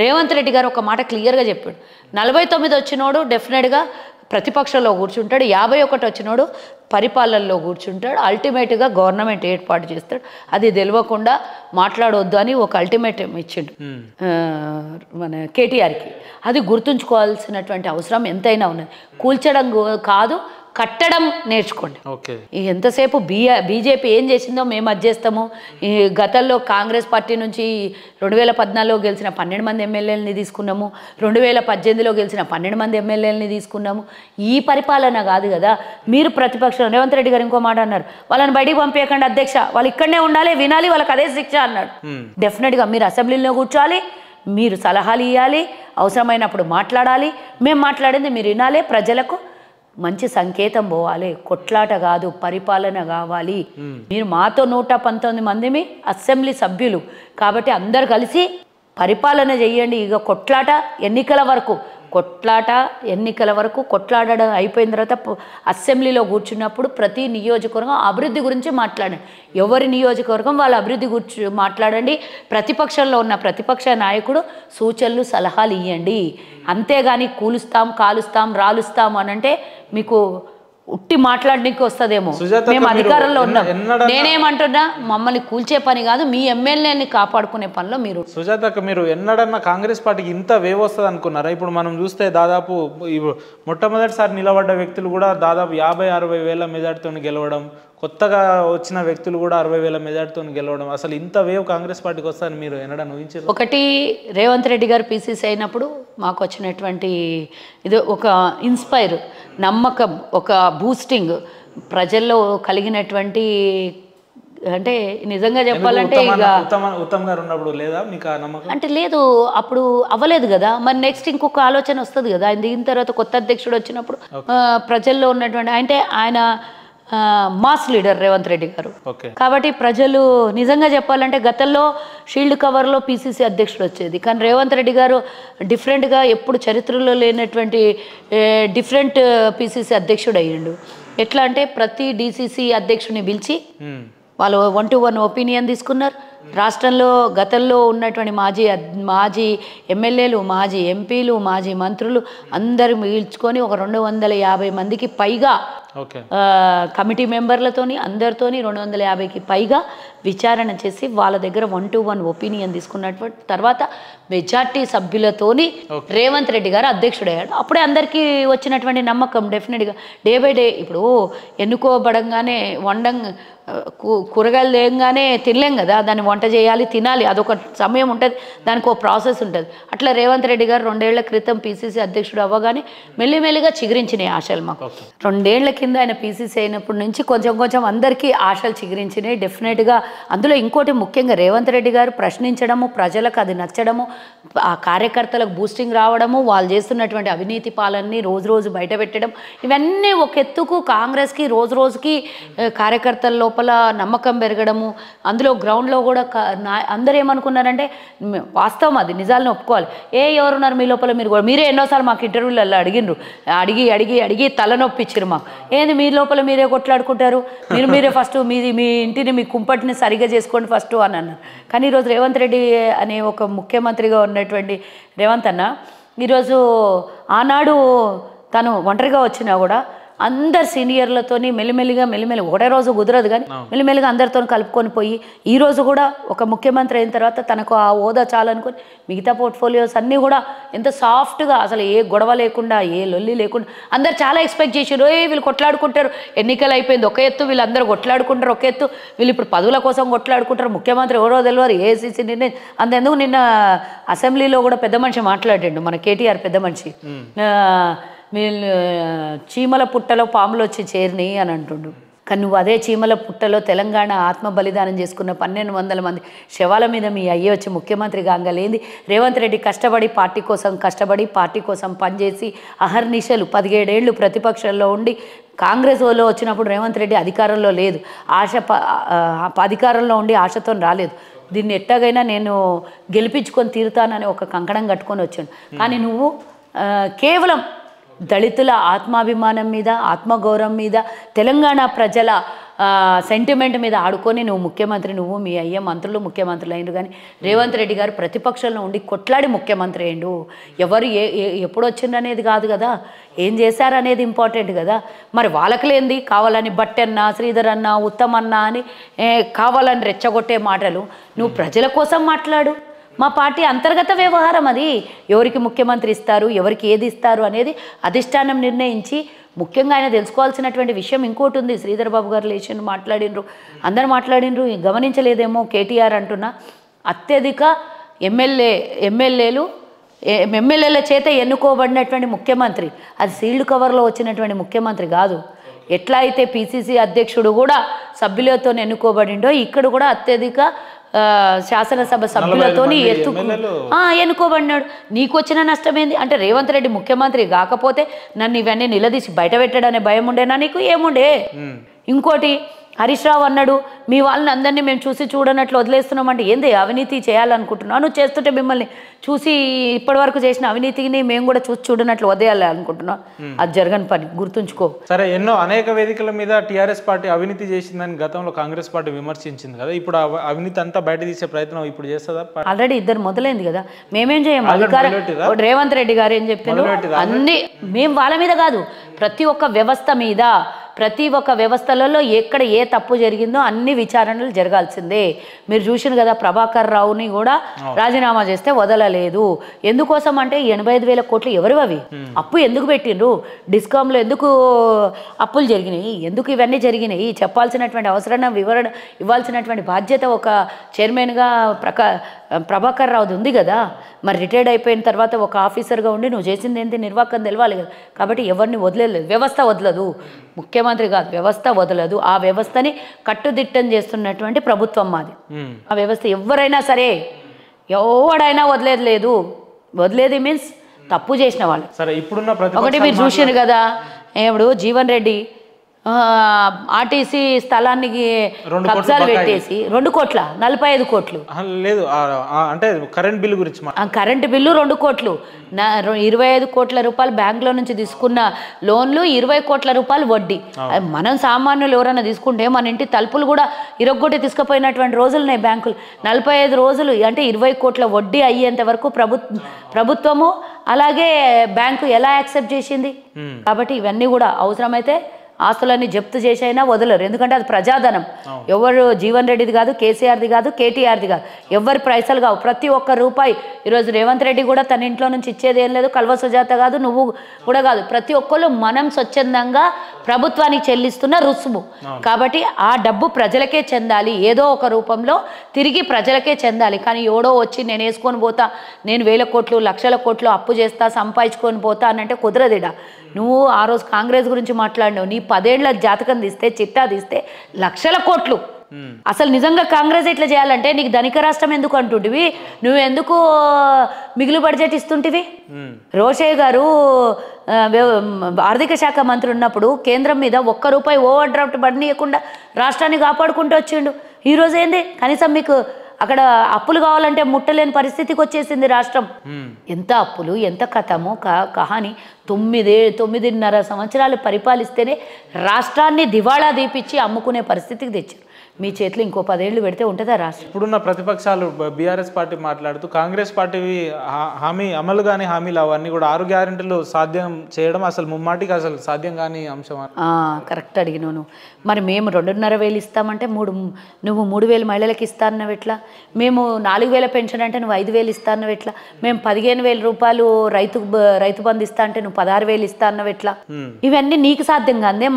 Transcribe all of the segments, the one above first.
రేవంత్ రెడ్డి గారు ఒక మాట క్లియర్గా చెప్పాడు. 49 వచ్చినోడు డెఫినెట్గా ప్రతిపక్షంలో కూర్చుంటాడు, 51 వచ్చినోడు పరిపాలనలో కూర్చుంటాడు, అల్టిమేట్గా గవర్నమెంట్ ఏర్పాటు చేస్తాడు. అది తెలియకుండా మాట్లాడొద్దు అని ఒక అల్టిమేటం ఇచ్చిండు మన కేటీఆర్కి. అది గుర్తుంచుకోవాల్సినటువంటి అవసరం ఎంతైనా ఉన్నది. కూల్చడం కాదు, కట్టడం నేర్చుకోండి. ఎంతసేపు బీజేపీ ఏం చేసిందో మేము అది చేస్తాము. ఈ గతంలో కాంగ్రెస్ పార్టీ నుంచి 2014లో గెలిచిన 12 మంది ఎమ్మెల్యేలని తీసుకున్నాము, 2018లో గెలిచిన 12 మంది ఎమ్మెల్యేలని తీసుకున్నాము. ఈ పరిపాలన కాదు కదా. మీరు ప్రతిపక్షం రేవంత్ రెడ్డి గారు ఇంకో మాట అన్నారు, వాళ్ళని బయటికి పంపించకండి అధ్యక్ష, వాళ్ళు ఇక్కడనే ఉండాలి, వినాలి, వాళ్ళకి అదే శిక్ష అన్నాడు. డెఫినెట్గా మీరు అసెంబ్లీలో కూర్చోాలి, మీరు సలహాలు ఇవ్వాలి, అవసరమైనప్పుడు మాట్లాడాలి, మేము మాట్లాడింది మీరు వినాలి, ప్రజలకు మంచి సంకేతం పోవాలి. కొట్లాట కాదు, పరిపాలన కావాలి. మీరు మాతో 119 మందిమి అసెంబ్లీ సభ్యులు కాబట్టి అందరు కలిసి పరిపాలన చేయండి. ఇక కొట్లాట ఎన్నికల వరకు కొట్లాడడం అయిపోయిన తర్వాత అసెంబ్లీలో కూర్చున్నప్పుడు ప్రతి నియోజకవర్గం అభివృద్ధి గురించి మాట్లాడండి. ఎవరి నియోజకవర్గం వాళ్ళ అభివృద్ధి గురించి మాట్లాడండి. ప్రతిపక్షంలో ఉన్న ప్రతిపక్ష నాయకుడు సూచనలు సలహాలు ఇవ్వండి. అంతేగాని కూలుస్తాం, కాలుస్తాం, రాలుస్తాం అనంటే మీకు ఉట్టి మాట్లాడడానికి వస్తుందేమో. మేము అధికారంలో ఉన్నాం. నేనేమంటున్నా, మమ్మల్ని కూల్చే పని కాదు, మీ ఎమ్మెల్యేని కాపాడుకునే పనిలో మీరు. సుజాతక్క, మీరు ఎన్నడన్నా కాంగ్రెస్ పార్టీకి ఇంత వేవ్ వస్తుంది అనుకున్నారా? ఇప్పుడు మనం చూస్తే దాదాపు మొట్టమొదటిసారి నిలబడ్డ వ్యక్తులు కూడా దాదాపు 50-60 వేల మెజార్టీతో గెలవడం, కొత్తగా వచ్చిన వ్యక్తులు కూడా 60 వేల మెజార్టీతో గెలవడం, అసలు ఇంత వేవ్ కాంగ్రెస్ పార్టీకి వస్తుందని మీరు ఎన్నడన్నా ఊహించారు? ఒకటి, రేవంత్ రెడ్డి గారు పీసీసీ అయినప్పుడు మాకు వచ్చినటువంటి ఇది ఒక ఇన్స్పైర్, నమ్మకం, ఒక బూస్టింగ్ ప్రజల్లో కలిగినటువంటి, అంటే నిజంగా చెప్పాలంటే ఇక ఉత్తమ్ గారు ఉన్నప్పుడు లేదా మీకు ఆ నమ్మకం? అంటే లేదు, అప్పుడు అవ్వలేదు కదా. మరి నెక్స్ట్ ఇంకొక ఆలోచన వస్తుంది కదా. ఆయన దిగిన తర్వాత కొత్త అధ్యక్షుడు వచ్చినప్పుడు ప్రజల్లో ఉన్నటువంటి అంటే ఆయన మాస్ లీడర్ రేవంత్ రెడ్డి గారు కాబట్టి ప్రజలు నిజంగా చెప్పాలంటే గతంలో షీల్డ్ కవర్లో పీసీసీ అధ్యక్షుడు వచ్చేది, కానీ రేవంత్ రెడ్డి గారు డిఫరెంట్గా ఎప్పుడు చరిత్రలో లేనటువంటి డిఫరెంట్ పీసీసీ అధ్యక్షుడు అయ్యిండు. ఎట్లా అంటే ప్రతి డీసీసీ అధ్యక్షుడిని పిలిచి వాళ్ళు 1-to-1 ఒపీనియన్ తీసుకున్నారు. రాష్ట్రంలో గతంలో ఉన్నటువంటి మాజీ ఎమ్మెల్యేలు, మాజీ ఎంపీలు, మాజీ మంత్రులు అందరూ మిగిల్చుకొని ఒక 250 మందికి పైగా కమిటీ మెంబర్లతోని అందరితోని 250కి పైగా విచారణ చేసి వాళ్ళ దగ్గర 1-to-1 ఒపీనియన్ తీసుకున్నటువంటి తర్వాత మెజార్టీ సభ్యులతోని రేవంత్ రెడ్డి గారు అధ్యక్షుడయ్యాడు. అప్పుడే అందరికీ వచ్చినటువంటి నమ్మకం డెఫినెట్గా డే బై డే. ఇప్పుడు ఎన్నుకోబడంగానే కూరగాయలు తేయంగానే తినలేం కదా, దాన్ని వంట చేయాలి, తినాలి, అదొక సమయం ఉంటుంది, దానికి ఒక ప్రాసెస్ ఉంటుంది. అట్లా రేవంత్ రెడ్డి గారు 2 ఏళ్ల క్రితం పీసీసీ అధ్యక్షుడు అవ్వగానే మెల్లిమెల్లిగా చిగురించినాయి ఆశలు మాకు. 2 ఏళ్ల కింద ఆయన పీసీసీ అయినప్పటి నుంచి కొంచెం అందరికీ ఆశలు చిగురించినాయి డెఫినెట్గా. అందులో ఇంకోటి ముఖ్యంగా రేవంత్ రెడ్డి గారు ప్రశ్నించడము, ప్రజలకు అది నచ్చడము, ఆ కార్యకర్తలకు బూస్టింగ్ రావడము, వాళ్ళు చేస్తున్నటువంటి అవినీతి పాలనని రోజు బయట పెట్టడం, ఇవన్నీ ఒక ఎత్తుకు కాంగ్రెస్కి రోజుకి కార్యకర్తల లోపల నమ్మకం పెరగడము. అందులో గ్రౌండ్లో కూడా అందరూ ఏమనుకున్నారంటే, వాస్తవం అది, నిజాలను ఒప్పుకోవాలి. ఎవరున్నారు మీ లోపల, మీరే ఎన్నోసార్లు మాకు ఇంటర్వ్యూలలో అడిగి తలనొప్పిచ్చారు మాకు. ఏంది మీ లోపల మీరే కొట్లాడుకుంటారు, మీరే ఫస్ట్ మీ ఇంటిని మీ కుంపటిని సరిగా చేసుకోండి ఫస్ట్ అని అన్నారు. కానీ ఈరోజు రేవంత్ రెడ్డి అనే ఒక ముఖ్యమంత్రిగా ఉన్నటువంటి రేవంత్ అన్న ఈరోజు ఆనాడు తను ఒంటరిగా వచ్చినా కూడా అందరు సీనియర్లతోని మెల్లిమెల్లిగా ఒకటే రోజు కుదరదు కానీ మెల్లిమెల్లిగా అందరితో కలుపుకొని పోయి ఈరోజు కూడా ఒక ముఖ్యమంత్రి అయిన తర్వాత తనకు ఆ హోదా చాలనుకొని మిగతా పోర్ట్ఫోలియోస్ అన్నీ కూడా ఎంత సాఫ్ట్గా, అసలు ఏ గొడవ లేకుండా, ఏ లొల్లి లేకుండా అందరు చాలా ఎక్స్పెక్ట్ చేసారు. వీళ్ళు కొట్లాడుకుంటారు, ఎన్నికలు అయిపోయింది ఒక ఎత్తు, వీళ్ళందరూ కొట్లాడుకుంటారు ఒక ఎత్తు, వీళ్ళు ఇప్పుడు పదవుల కోసం కొట్లాడుకుంటారు, ముఖ్యమంత్రి ఎవరో తెలియదు, ఏసీసీ నిర్ణయం. అంతెందుకు నిన్న అసెంబ్లీలో కూడా పెద్ద మనిషి మాట్లాడాడు, మన కేటీఆర్ పెద్ద మనిషి, వీళ్ళు చీమల పుట్టలో పాములు వచ్చి చేరినాయి అని అంటుండు. కానీ నువ్వు అదే చీమల పుట్టలో తెలంగాణ ఆత్మ బలిదానం చేసుకున్న 1200 మంది శవాల మీద మీ అయ్యే వచ్చి ముఖ్యమంత్రిగా అంగలేంది. రేవంత్ రెడ్డి పార్టీ కోసం పనిచేసి అహర్నిశలు 17 ఏళ్ళు ప్రతిపక్షంలో ఉండి కాంగ్రెస్ వాళ్ళు వచ్చినప్పుడు రేవంత్ రెడ్డి అధికారంలో లేదు, అధికారంలో ఉండి ఆశతో రాలేదు. దీన్ని ఎట్టగైనా నేను గెలిపించుకొని తీరుతానని ఒక కంకణం కట్టుకొని వచ్చాను. కానీ నువ్వు కేవలం దళితుల ఆత్మాభిమానం మీద, ఆత్మగౌరవం మీద, తెలంగాణ ప్రజల సెంటిమెంట్ మీద ఆడుకొని నువ్వు ముఖ్యమంత్రి, నువ్వు మీ అయ్యే మంత్రులు ముఖ్యమంత్రులు అయినరు. కానీ రేవంత్ రెడ్డి గారు ప్రతిపక్షంలో ఉండి కొట్లాడి ముఖ్యమంత్రి అయ్యిండు. ఎవరు ఎప్పుడు వచ్చిందనేది కాదు కదా, ఏం చేశారనేది ఇంపార్టెంట్ కదా. మరి వాళ్ళకి లేనిది కావాలని బట్టన్న, శ్రీధర్ అన్న, ఉత్తమ్ అన్న అని కావాలని రెచ్చగొట్టే మాటలు నువ్వు ప్రజల కోసం మాట్లాడు. మా పార్టీ అంతర్గత వ్యవహారం అది. ఎవరికి ముఖ్యమంత్రి ఇస్తారు, ఎవరికి ఏది ఇస్తారు అనేది అధిష్టానం నిర్ణయించి, ముఖ్యంగా ఆయన తెలుసుకోవాల్సినటువంటి విషయం ఇంకోటి ఉంది. శ్రీధర్ బాబు గారు లేచి మాట్లాడినరు, అందరు మాట్లాడినరు, గమనించలేదేమో. కేటీఆర్ అంటున్నా అత్యధిక ఎమ్మెల్యేల చేత ఎన్నుకోబడినటువంటి ముఖ్యమంత్రి, అది సీల్డ్ కవర్లో వచ్చినటువంటి ముఖ్యమంత్రి కాదు. ఎట్లా అయితే పిసిసి అధ్యక్షుడు కూడా సభ్యులతో ఎన్నుకోబడిండో, ఇక్కడ కూడా అత్యధిక శాసనసభ సభ్యులతో ఎన్నుకోబడినాడు. నీకు వచ్చిన నష్టం ఏంది అంటే, రేవంత్ రెడ్డి ముఖ్యమంత్రి కాకపోతే నన్ను ఇవన్నీ నిలదీసి బయట పెట్టడనే భయం ఉండేనా నీకు? ఏముండే? ఇంకోటి హరీష్ రావు అన్నాడు, మీ వాళ్ళని అందరినీ మేము చూసి చూడనట్లు వదిలేస్తున్నామంటే ఏంది? అవినీతి చేయాలనుకుంటున్నావు నువ్వు, చేస్తుంటే మిమ్మల్ని చూసి ఇప్పటివరకు చేసిన అవినీతిని మేము కూడా చూసి చూడనట్లు వదిలేయాలి అనుకుంటున్నాం. అది జరగని పని, గుర్తుంచుకో. సరే, అనేక వేదికల మీద టీఆర్ఎస్ పార్టీ అవినీతి చేసిందని గతంలో కాంగ్రెస్ పార్టీ విమర్శించింది కదా, ఇప్పుడు అవినీతి అంతా బయట తీసే ప్రయత్నం ఇప్పుడు చేస్తుందా? ఆల్రెడీ ఇద్దరు మొదలైంది కదా, మేమేం చేయము. అధికారం రేవంత్ రెడ్డి గారు ఏం చెప్పారు, అన్ని మేము వాళ్ళ మీద కాదు, ప్రతి ఒక్క వ్యవస్థ మీద, ప్రతి ఒక్క వ్యవస్థలలో ఎక్కడ ఏ తప్పు జరిగిందో అన్ని విచారణలు జరగాల్సిందే. మీరు చూసిన కదా, ప్రభాకర్ రావుని కూడా రాజీనామా చేస్తే వదలలేదు. ఎందుకోసం అంటే 85,000 కోట్లు ఎవరు అవి? అప్పు ఎందుకు పెట్టిండ్రు? డిస్కామ్లో ఎందుకు అప్పులు జరిగినాయి? ఎందుకు ఇవన్నీ జరిగినాయి? చెప్పాల్సినటువంటి అవసరం, వివరణ ఇవ్వాల్సినటువంటి బాధ్యత ఒక చైర్మన్గా ప్రభాకర్ రావుది ఉంది కదా. మరి రిటైర్డ్ అయిపోయిన తర్వాత ఒక ఆఫీసర్గా ఉండి నువ్వు చేసింది ఏంటి నిర్వాహకం తెలవాలి కదా. కాబట్టి ఎవరిని వదిలేదు, వ్యవస్థ వదలదు, ముఖ్యమంత్రి కాదు, వ్యవస్థ వదలదు. ఆ వ్యవస్థని కట్టుదిట్టం చేస్తున్నటువంటి ప్రభుత్వం మాది. ఆ వ్యవస్థ ఎవరైనా సరే, ఎవడైనా వదిలేదు లేదు. వదిలేది మీన్స్ తప్పు చేసిన వాళ్ళు. సరే, ఇప్పుడున్న ఒకటి మీరు చూసారు కదా, ఇప్పుడు జీవన్ రెడ్డి ఆర్టీసీ స్థలానికి కబ్జాలు పెట్టేసి 2 కోట్ల 45 కోట్లు లేదు అంటే కరెంట్ బిల్లు గురించి, కరెంటు బిల్లు 2 కోట్లు, 25 కోట్ల రూపాయలు బ్యాంకులో నుంచి తీసుకున్న లోన్లు, 20 కోట్ల రూపాయలు వడ్డీ. మనం సామాన్యులు ఎవరైనా తీసుకుంటే మన ఇంటి తలుపులు కూడా ఇరగొట్టి తీసుకుపోయినటువంటి రోజులున్నాయి బ్యాంకులు. 45 రోజులు అంటే 20 కోట్ల వడ్డీ అయ్యేంత వరకు ప్రభుత్వము అలాగే బ్యాంకు ఎలా యాక్సెప్ట్ చేసింది? కాబట్టి ఇవన్నీ కూడా అవసరమైతే ఆస్తులన్నీ జప్తు చేసైనా వదలరు. ఎందుకంటే అది ప్రజాధనం. ఎవరు జీవన్ రెడ్డిది కాదు, కేసీఆర్ది కాదు, కేటీఆర్ది కాదు, ఎవరి పైసలు కావు. ప్రతి ఒక్క రూపాయి ఈరోజు రేవంత్ రెడ్డి కూడా తన ఇంట్లో నుంచి ఇచ్చేది ఏం లేదు, కల్వ సుజాత కాదు, నువ్వు కూడా కాదు. ప్రతి ఒక్కళ్ళు మనం స్వచ్ఛందంగా ప్రభుత్వానికి చెల్లిస్తున్న రుసుము. కాబట్టి ఆ డబ్బు ప్రజలకే చెందాలి, ఏదో ఒక రూపంలో తిరిగి ప్రజలకే చెందాలి. కానీ ఎవడో వచ్చి నేను వేసుకొని పోతా, నేను 1000 కోట్లు 1,00,000 కోట్లు అప్పు చేస్తా, సంపాదించుకొని పోతా అనంటే కుదరదిడా. నువ్వు ఆ రోజు కాంగ్రెస్ గురించి మాట్లాడినావు, నీ 10 ఏళ్ల జాతకం తీస్తే, చిట్టా తీస్తే 1,00,000 కోట్లు. అసలు నిజంగా కాంగ్రెస్ ఎట్లా చేయాలంటే, నీకు ధనిక రాష్ట్రం ఎందుకు అంటుంటివి, నువ్వు ఎందుకు మిగులు బడ్జెట్ ఇస్తుంటివి? రోషయ్య గారు ఆర్థిక శాఖ మంత్రి ఉన్నప్పుడు కేంద్రం మీద 1 రూపాయి ఓవర్ డ్రాఫ్ట్ పడనీయకుండా రాష్ట్రాన్ని కాపాడుకుంటూ వచ్చిండు. ఈరోజు ఏంది, కనీసం మీకు అక్కడ అప్పులు కావాలంటే ముట్టలేని పరిస్థితికి వచ్చేసింది రాష్ట్రం. ఎంత అప్పులు, ఎంత కథము కహాని. 9.5 సంవత్సరాలు పరిపాలిస్తేనే రాష్ట్రాన్ని దివాళా దీపించి అమ్ముకునే పరిస్థితికి తెచ్చారు. మీ చేతిలో ఇంకో 10 ఏళ్ళు పెడితే ఉంటుందా రాష్ట్రం? ఇప్పుడున్న ప్రతిపక్షాలు బీఆర్ఎస్ పార్టీ మాట్లాడుతూ కాంగ్రెస్ పార్టీ హామీ అమలు కాని హామీలు అవన్నీ కూడా 6 గ్యారెంటీలు సాధ్యం చేయడం అసలు ముమ్మాటికి అసలు సాధ్యం కాని అంశం. కరెక్ట్ అడిగినాను. మరి మేము 2,500 ఇస్తామంటే నువ్వు 3,000 మహిళలకు ఇస్తా అన్నవి ఎట్లా? మేము 4,000 పెన్షన్ అంటే నువ్వు 5,000 ఇస్తా అన్నవి ఎట్లా? మేము 15,000 రూపాయలు రైతు బంధు ఇస్తా అంటే నువ్వు 16,000 ఇస్తా అన్నవి ఎట్లా? ఇవన్నీ నీకు సాధ్యం కాదే,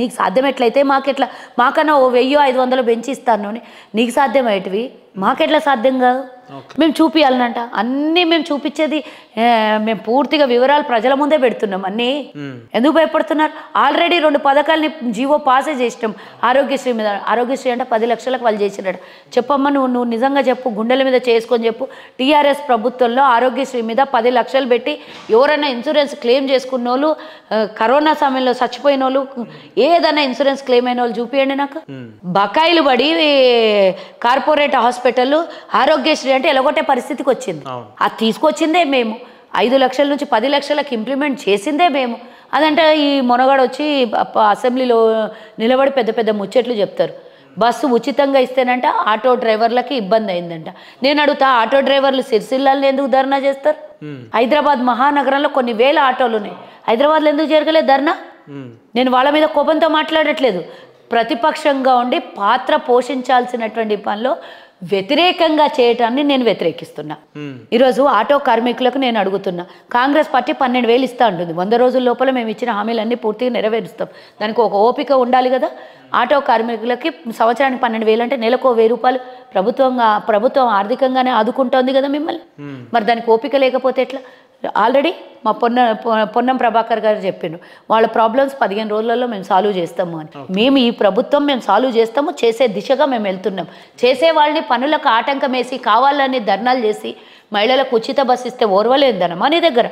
నీకు సాధ్యం ఎట్లయితే మాకెట్లా? మాకన్నా 1,500 పెంచి ఇస్తాను, నీకు సాధ్యమయ్యేటివి మాకెట్లా సాధ్యం కాదు? మేము చూపించాలనంట అన్నీ. మేము చూపించేది మేము పూర్తిగా వివరాలు ప్రజల ముందే పెడుతున్నాం అన్నీ. ఎందుకు భయపడుతున్నారు? ఆల్రెడీ 2 పథకాలని జీవో పాసే చేసినాం ఆరోగ్యశ్రీ మీద. ఆరోగ్యశ్రీ అంటే 10 లక్షలకు వాళ్ళు చేసినాడు. చెప్పమ్మా, నువ్వు నిజంగా చెప్పు, గుండెల మీద చేసుకొని చెప్పు. టీఆర్ఎస్ ప్రభుత్వంలో ఆరోగ్యశ్రీ మీద 10 లక్షలు పెట్టి ఎవరైనా ఇన్సూరెన్స్ క్లెయిమ్ చేసుకున్న వాళ్ళు, కరోనా సమయంలో చచ్చిపోయిన వాళ్ళు, ఏదైనా ఇన్సూరెన్స్ క్లెయిమ్ అయిన వాళ్ళు చూపియండి నాకు. బకాయిలు పడి కార్పొరేట్ హాస్పిటల్ ఆరోగ్యశ్రీ అంటే ఎలగొట్టే పరిస్థితికి వచ్చింది. అది తీసుకొచ్చిందే మేము. 5 లక్షల నుంచి 10 లక్షలకు ఇంప్లిమెంట్ చేసిందే మేము. అదంటే ఈ మొనగాడు వచ్చి అసెంబ్లీలో నిలబడి పెద్ద పెద్ద ముచ్చట్లు చెప్తారు. బస్సు ఉచితంగా ఇస్తేనంట ఆటో డ్రైవర్లకి ఇబ్బంది అయిందంట. నేను అడుగుతా, ఆటో డ్రైవర్లు సిరిసిల్లాలను ఎందుకు ధర్నా చేస్తారు? హైదరాబాద్ మహానగరంలో కొన్ని వేల ఆటోలు ఉన్నాయి, హైదరాబాద్లో ఎందుకు జరగలేదు ధర్నా? నేను వాళ్ళ మీద కోపంతో మాట్లాడట్లేదు. ప్రతిపక్షంగా ఉండి పాత్ర పోషించాల్సినటువంటి పనిలో వ్యతిరేకంగా చేయటాన్ని నేను వ్యతిరేకిస్తున్నా. ఈరోజు ఆటో కార్మికులకు నేను అడుగుతున్నా, కాంగ్రెస్ పార్టీ 12,000 ఇస్తా ఉంటుంది. 100 రోజుల లోపల మేము ఇచ్చిన హామీలన్నీ పూర్తిగా నెరవేరుస్తాం. దానికి ఒక ఓపిక ఉండాలి కదా. ఆటో కార్మికులకి సంవత్సరానికి 12,000 అంటే నెలకు 1,000 రూపాయలు ప్రభుత్వం ఆర్థికంగానే ఆదుకుంటోంది కదా మిమ్మల్ని. మరి దానికి ఓపిక లేకపోతే ఎట్లా? ఆల్రెడీ మా పొన్నం ప్రభాకర్ గారు చెప్పిండ్రు, వాళ్ళ ప్రాబ్లమ్స్ 15 రోజులలో మేము సాల్వ్ చేస్తాము అని. మేము ఈ ప్రభుత్వం మేము సాల్వ్ చేస్తాము, చేసే దిశగా మేము వెళ్తున్నాం. చేసే వాళ్ళని పనులకు ఆటంకం వేసి కావాలని ధర్నాలు చేసి మహిళలకు ఉచిత బస్సు ఇస్తే ఓర్వలేదన్నమా నీ దగ్గర?